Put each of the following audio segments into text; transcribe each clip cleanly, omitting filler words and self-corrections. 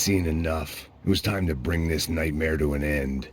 Seen enough. It was time to bring this nightmare to an end.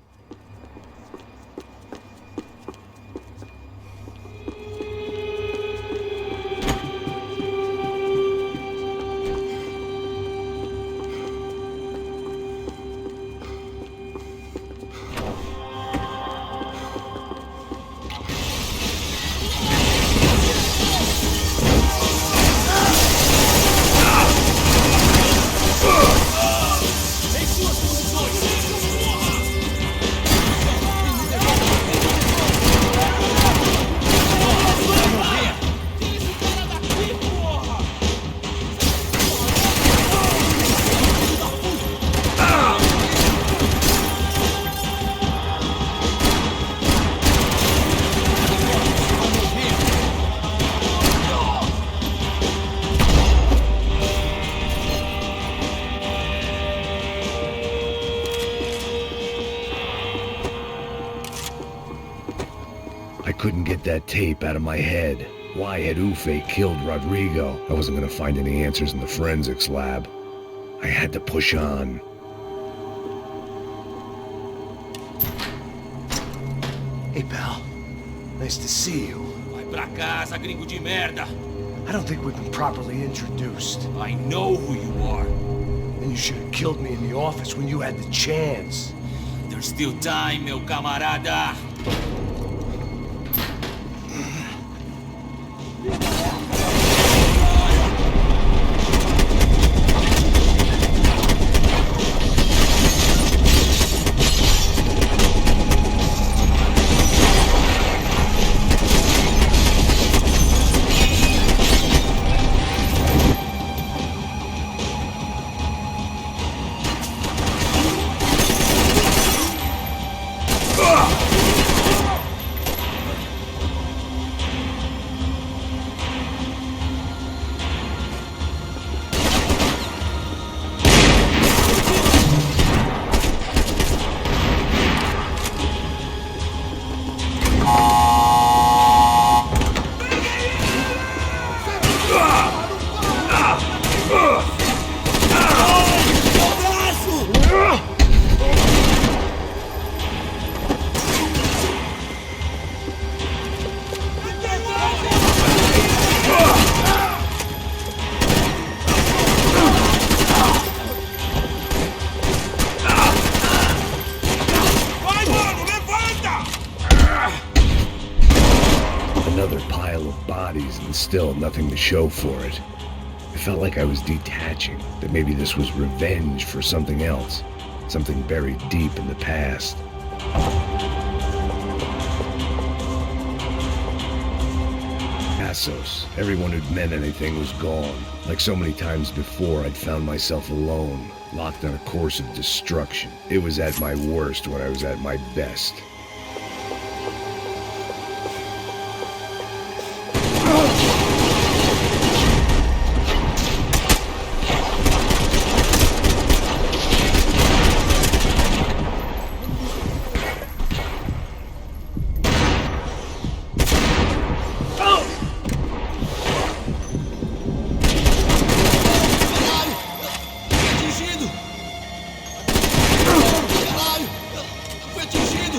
I couldn't get that tape out of my head. Why had Ufe killed Rodrigo? I wasn't gonna find any answers in the forensics lab. I had to push on. Hey, pal. Nice to see you. Vai pra casa, gringo de merda! I don't think we've been properly introduced. I know who you are. Then you should have killed me in the office when you had the chance. There's still time, meu camarada! Another pile of bodies and still nothing to show for it. It felt like I was detaching, that maybe this was revenge for something else, something buried deep in the past. Assos, everyone who'd meant anything was gone. Like so many times before, I'd found myself alone, locked on a course of destruction. It was at my worst when I was at my best. Foi atingido!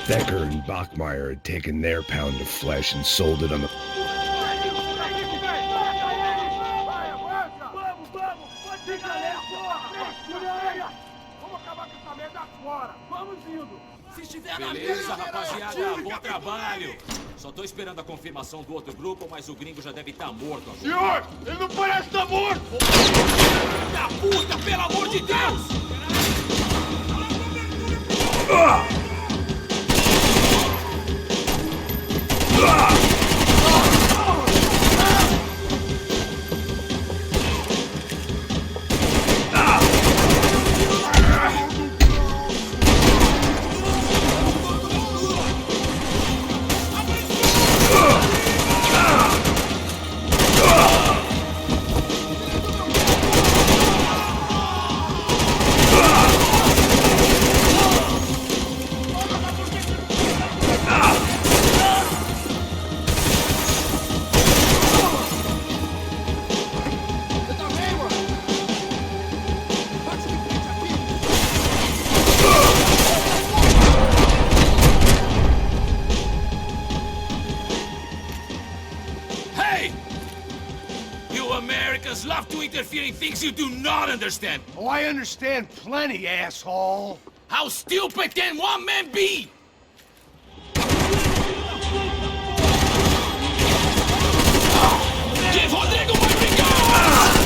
Becker and Bachmeyer had taken their pound of flesh and sold it on the... Beleza, rapaziada, bom trabalho. Só tô esperando a confirmação do outro grupo, mas o gringo já deve estar morto agora. Senhor, ele não parece estar morto! Da puta, pelo amor de Deus! Love to interfere in things you do not understand. Oh, I understand plenty, asshole. How stupid can one man be? Give Rodrigo my regards!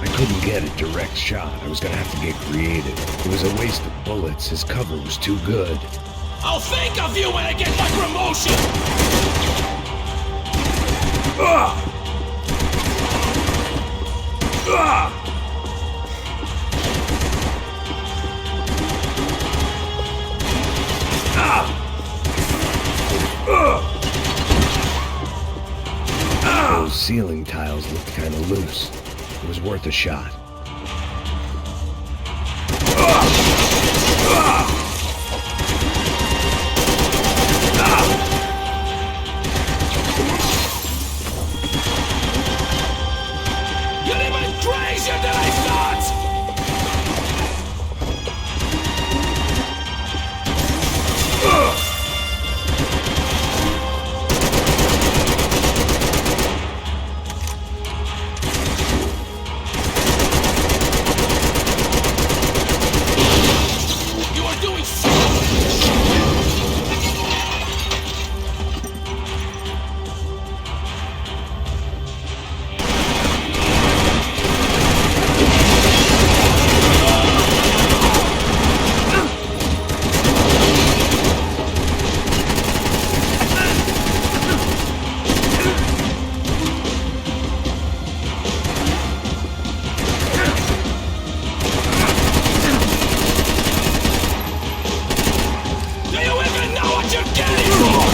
I couldn't get a direct shot. I was gonna have to get creative. It was a waste of bullets. His cover was too good. I'll think of you when I get my promotion! Those ceiling tiles looked kind of loose. It was worth a shot. You're even crazier than I thought! You are doing so... Do you even know what you're getting for?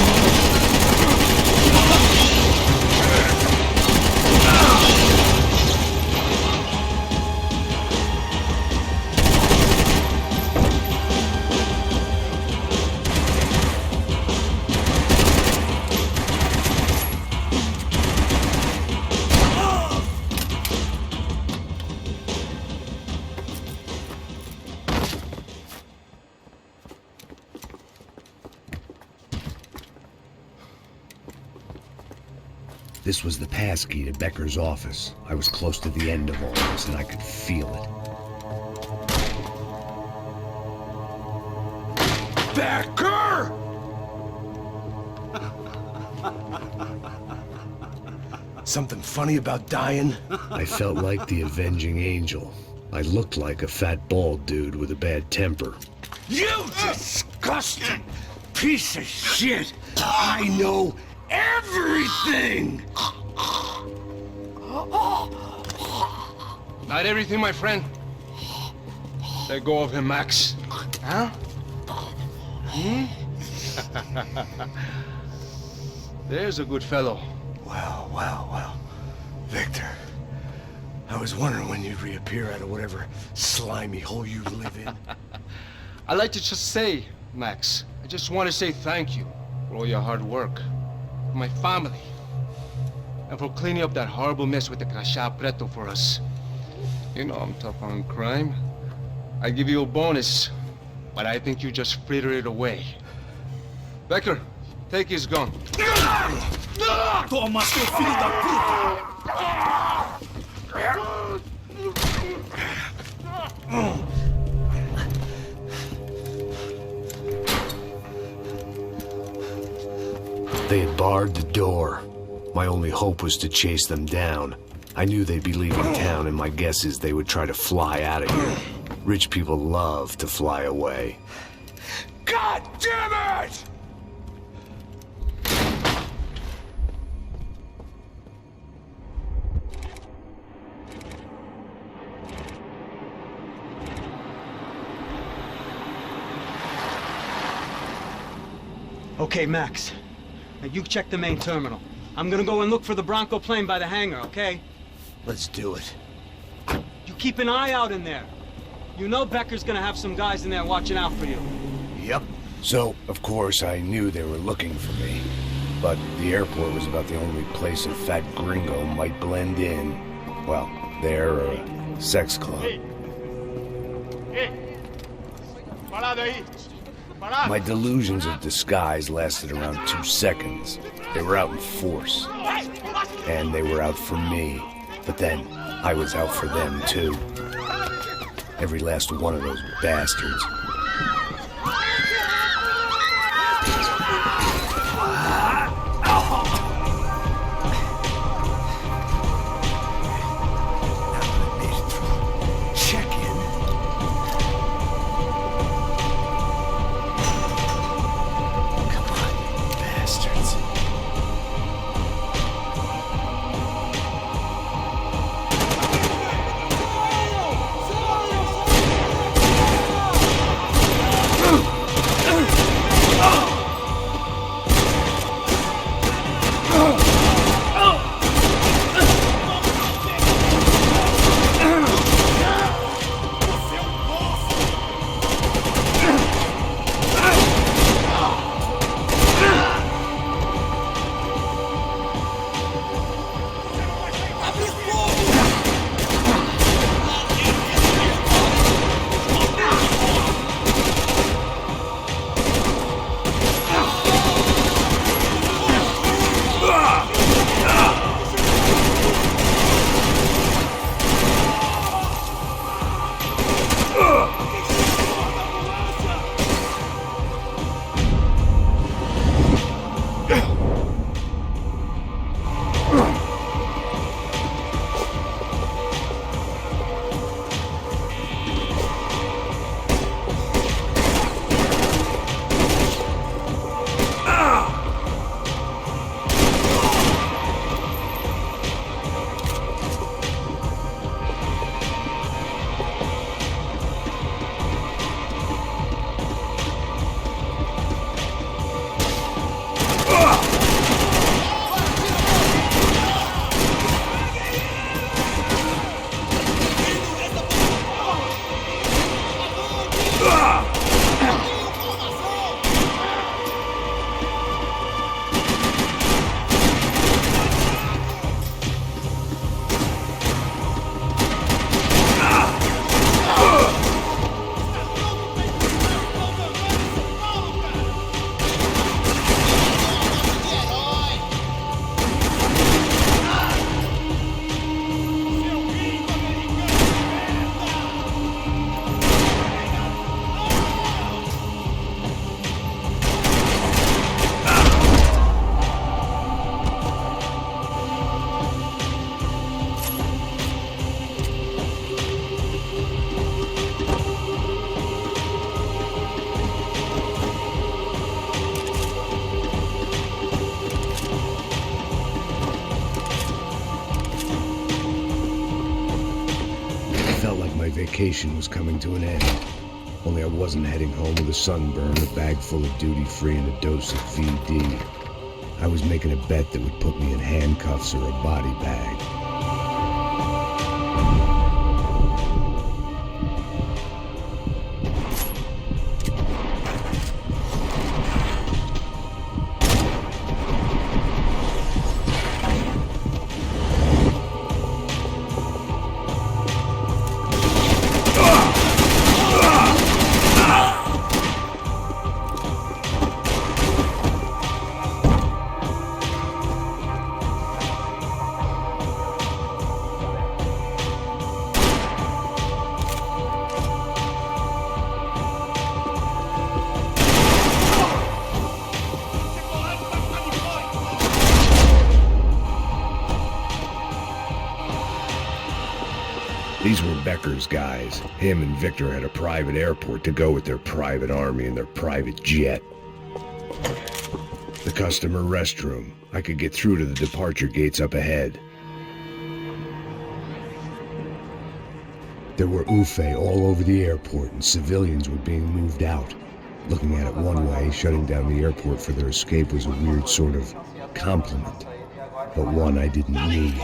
This was the passkey to Becker's office. I was close to the end of all this, and I could feel it. Becker! Something funny about dying? I felt like the avenging angel. I looked like a fat bald dude with a bad temper. You disgusting piece of shit! I know everything! Not everything, my friend. Let go of him, Max. Huh? There's a good fellow. Well. Victor, I was wondering when you'd reappear out of whatever slimy hole you live in. I'd like to just say, Max, I just want to say thank you for all your hard work, for my family, and for cleaning up that horrible mess with the Crachá Preto for us. You know I'm tough on crime. I give you a bonus, but I think you just frittered it away. Becker, take his gun. Toma, seu filho da puta! They had barred the door. My only hope was to chase them down. I knew they'd be leaving town, and my guess is they would try to fly out of here. Rich people love to fly away. God damn it! Okay, Max. Now you check the main terminal. I'm gonna go and look for the Branco plane by the hangar, okay? Let's do it. You keep an eye out in there. You know Becker's gonna have some guys in there watching out for you. Yep. So, of course, I knew they were looking for me. But the airport was about the only place a fat gringo might blend in. Well, there or a sex club. My delusions of disguise lasted around 2 seconds. They were out in force. And they were out for me. But then, I was out for them, too. Every last one of those bastards. Vacation was coming to an end. Only I wasn't heading home with a sunburn, a bag full of duty-free, and a dose of VD. I was making a bet that would put me in handcuffs or a body bag. These were Becker's guys. Him and Victor had a private airport to go with their private army and their private jet. The customer restroom. I could get through to the departure gates up ahead. There were UFE all over the airport and civilians were being moved out. Looking at it one way, shutting down the airport for their escape was a weird sort of compliment, but one I didn't need.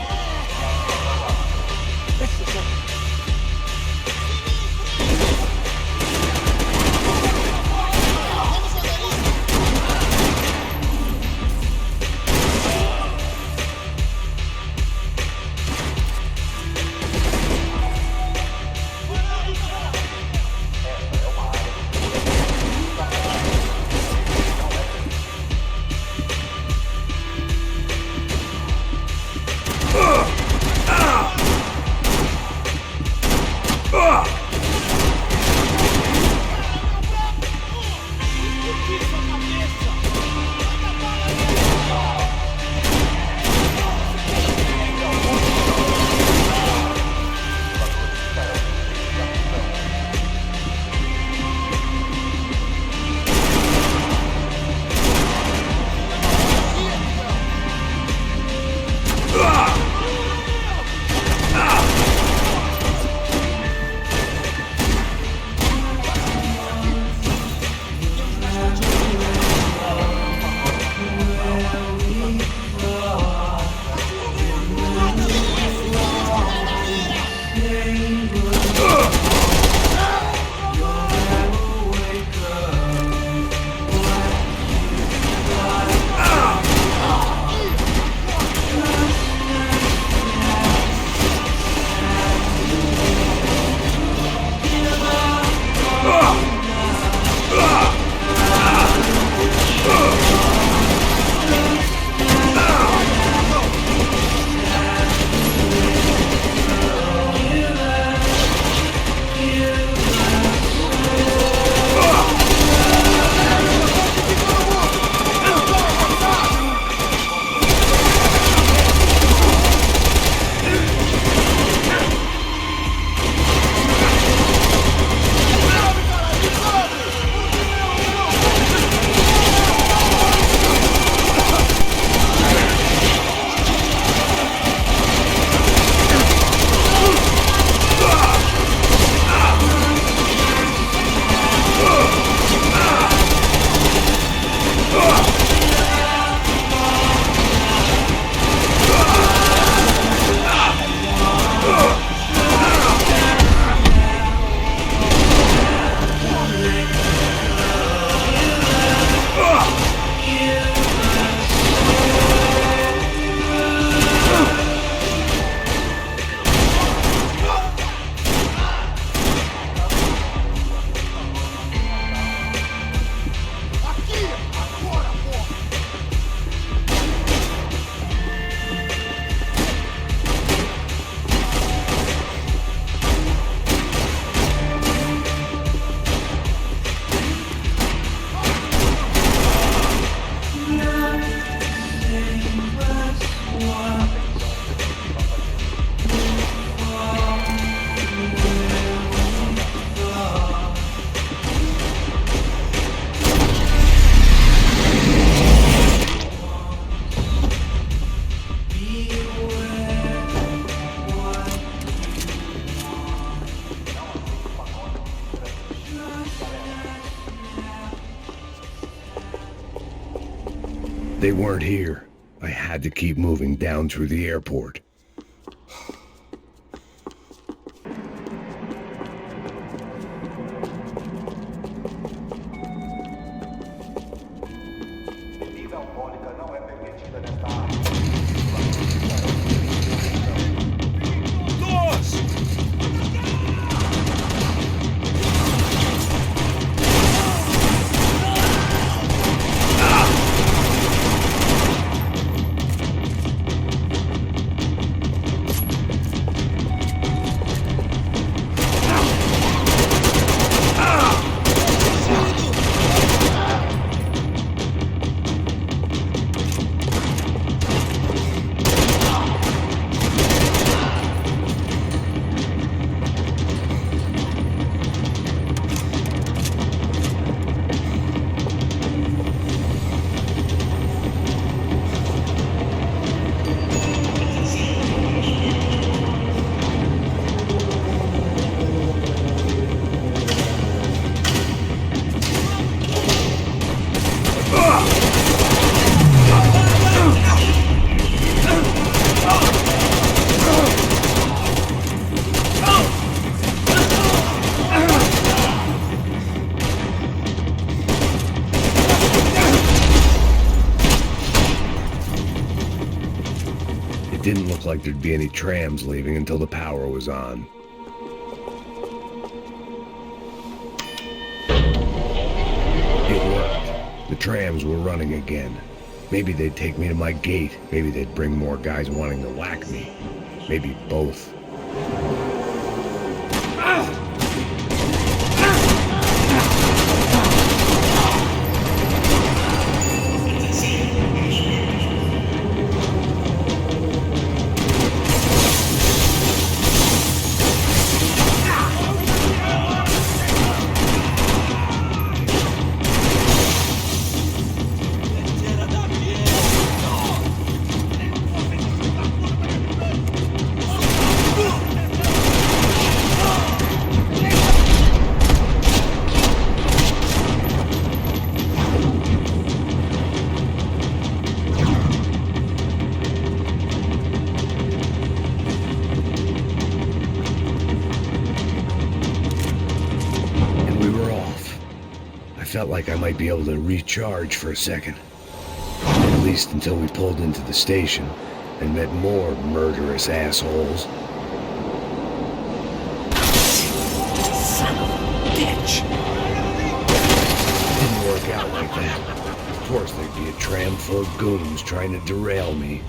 They weren't here. I had to keep moving down through the airport. look like there'd be any trams leaving until the power was on. It worked. The trams were running again. Maybe they'd take me to my gate. Maybe they'd bring more guys wanting to whack me. Maybe both. Felt like I might be able to recharge for a second. At least until we pulled into the station and met more murderous assholes. Son of a bitch! Didn't work out like that. Of course there'd be a tram full of goons trying to derail me.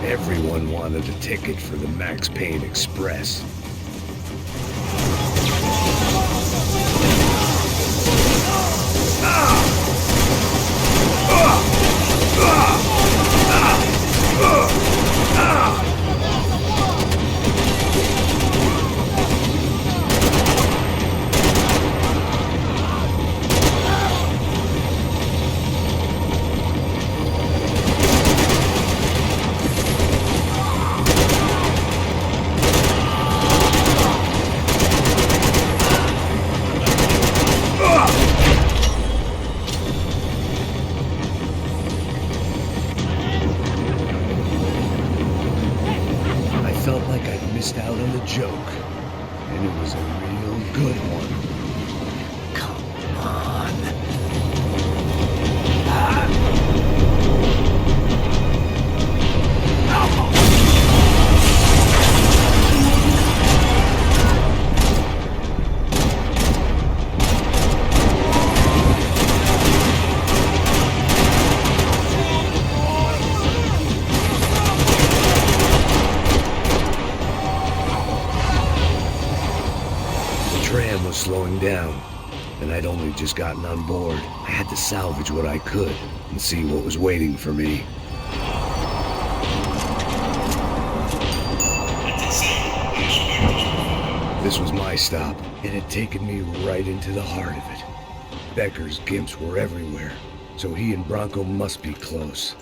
Everyone wanted a ticket for the Max Payne Express. Missed out on the joke, and it was a real good one. Come on. Was slowing down, and I'd only just gotten on board. I had to salvage what I could and see what was waiting for me. This was my stop. It had taken me right into the heart of it. Becker's gimps were everywhere, so he and Branco must be close.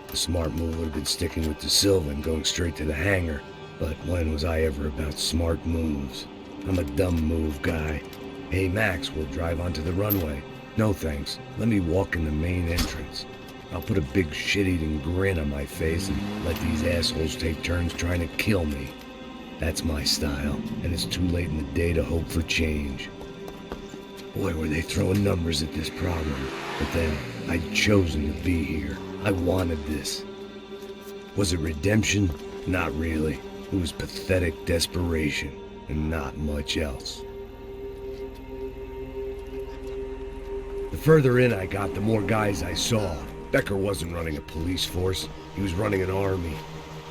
The smart move would have been sticking with De Silva and going straight to the hangar, but when was I ever about smart moves? I'm a dumb move guy. Hey Max, we'll drive onto the runway. No thanks, let me walk in the main entrance. I'll put a big shit-eating grin on my face and let these assholes take turns trying to kill me. That's my style, and it's too late in the day to hope for change. Boy, were they throwing numbers at this problem. But then, I'd chosen to be here. I wanted this. Was it redemption? Not really. It was pathetic desperation, and not much else. The further in I got, the more guys I saw. Becker wasn't running a police force. He was running an army.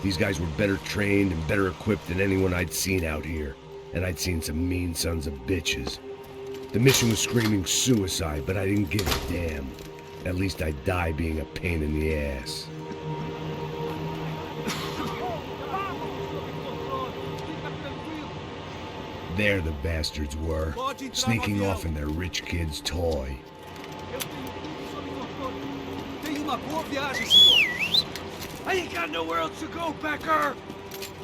These guys were better trained and better equipped than anyone I'd seen out here. And I'd seen some mean sons of bitches. The mission was screaming suicide, but I didn't give a damn. At least I'd die being a pain in the ass. There the bastards were, sneaking off in their rich kid's toy. I ain't got nowhere else to go, Becker!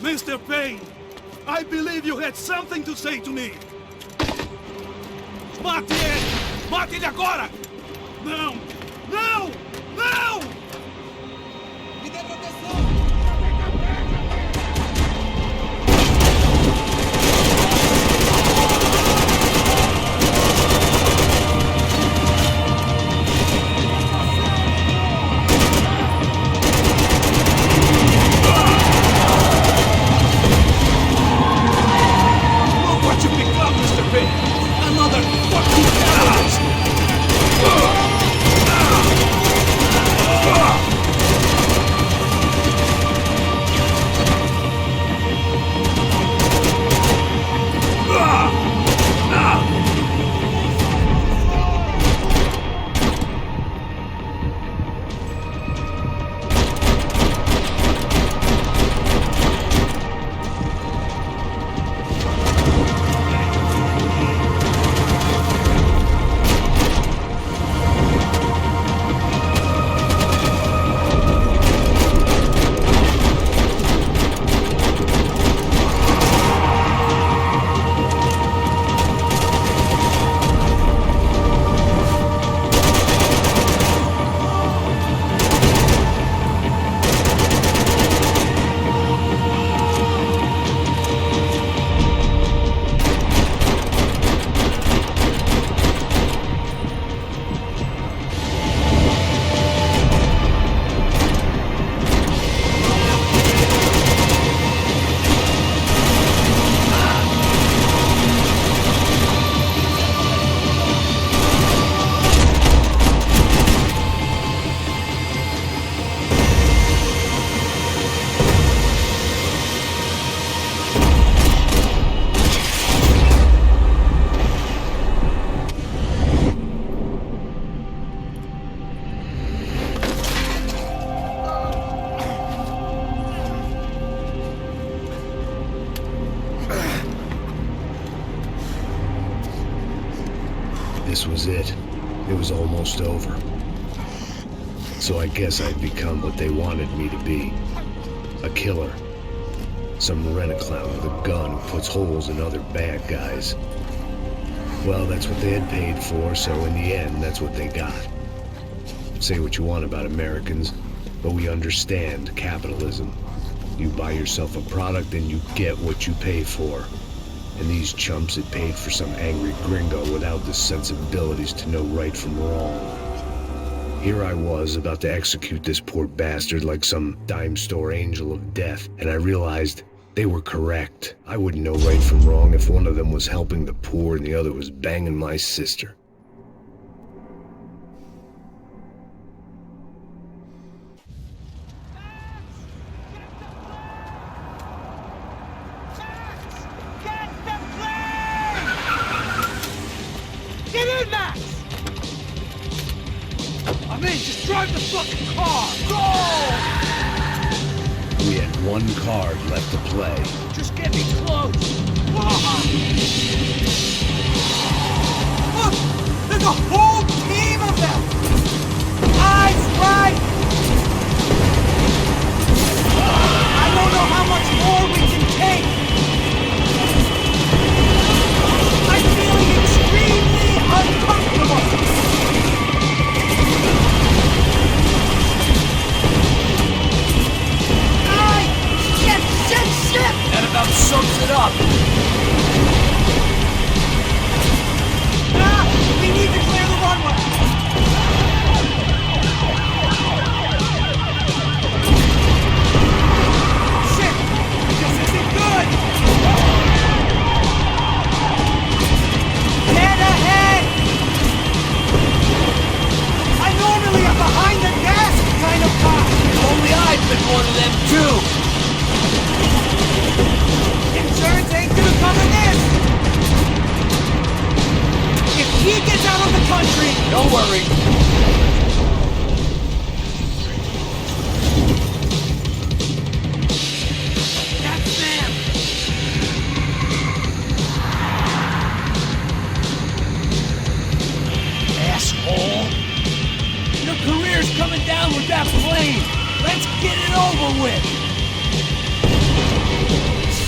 Mr. Payne, I believe you had something to say to me. Mate ele! Mate ele agora! Não! Não! Não! Me dê proteção! This was it. It was almost over. So I guess I'd become what they wanted me to be. A killer. Some rent-a-clown with a gun who puts holes in other bad guys. Well, that's what they had paid for, so in the end, that's what they got. Say what you want about Americans, but we understand capitalism. You buy yourself a product and you get what you pay for. And these chumps had paid for some angry gringo without the sensibilities to know right from wrong. Here I was, about to execute this poor bastard like some dime store angel of death, and I realized they were correct. I wouldn't know right from wrong if one of them was helping the poor and the other was banging my sister. Drive the fucking car! Go! We had one card left to play. Just get me close! Look! There's a whole team of them! Eyes right! I don't know how much more we can take! I'm feeling extremely uncomfortable! Shit! That about sums it up. We need to clear the runway! Shit! This isn't good! Get ahead! I normally am behind the gas kind of guy! Only I've been one of them too. Insurance ain't gonna cover this! If he gets out of the country... Don't worry. That's them! Asshole. Your career's coming down with that plane. Let's get it over with.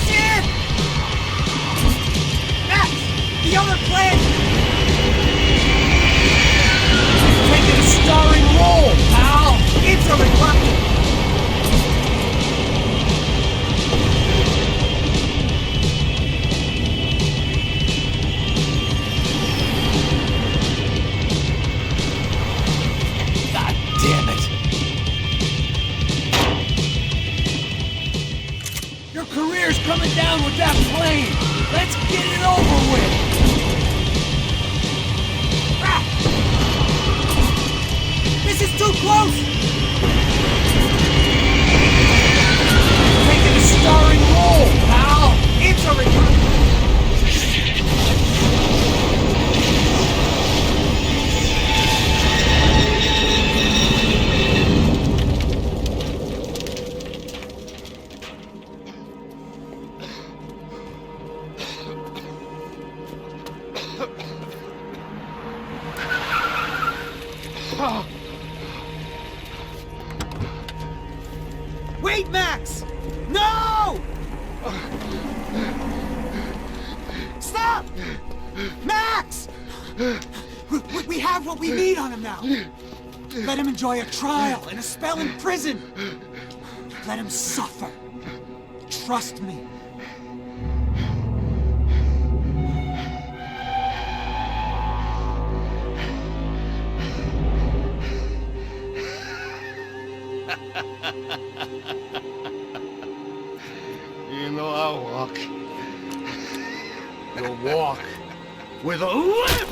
Shit! Max! The other plane! Taking a starring role, pal. It's a requirement! God damn it. Your career's coming down with that plane. Let's get it over with. Ah! This is too close! Taking a starring role, pal. It's a requirement! Wait, Max! No! Stop! Max! We have what we need on him now. Let him enjoy a trial and a spell in prison. Let him suffer. Trust me. You know I'll walk. You'll walk with a limp!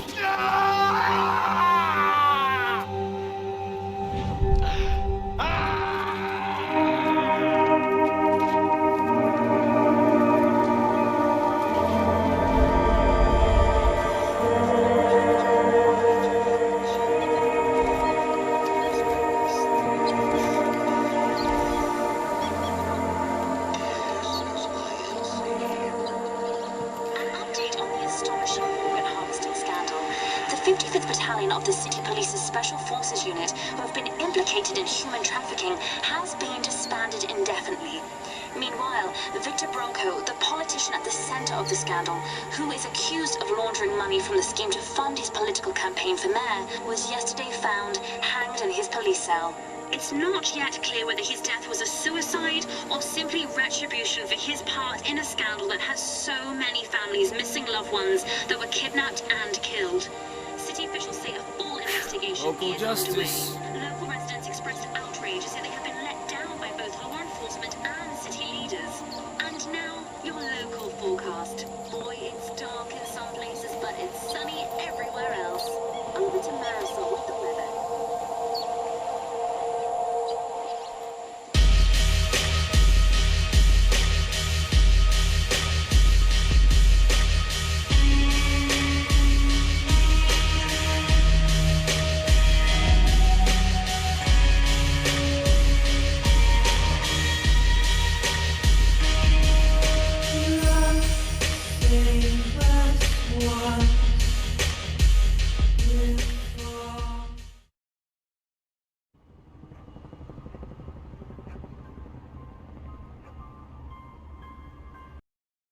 The 55th Battalion of the City Police's Special Forces Unit, who have been implicated in human trafficking, has been disbanded indefinitely. Meanwhile, Victor Branco, the politician at the center of the scandal, who is accused of laundering money from the scheme to fund his political campaign for mayor, was yesterday found hanged in his police cell. It's not yet clear whether his death was a suicide or simply retribution for his part in a scandal that has so many families missing loved ones that were kidnapped and killed. City officials say a full investigation Local is justice. underway.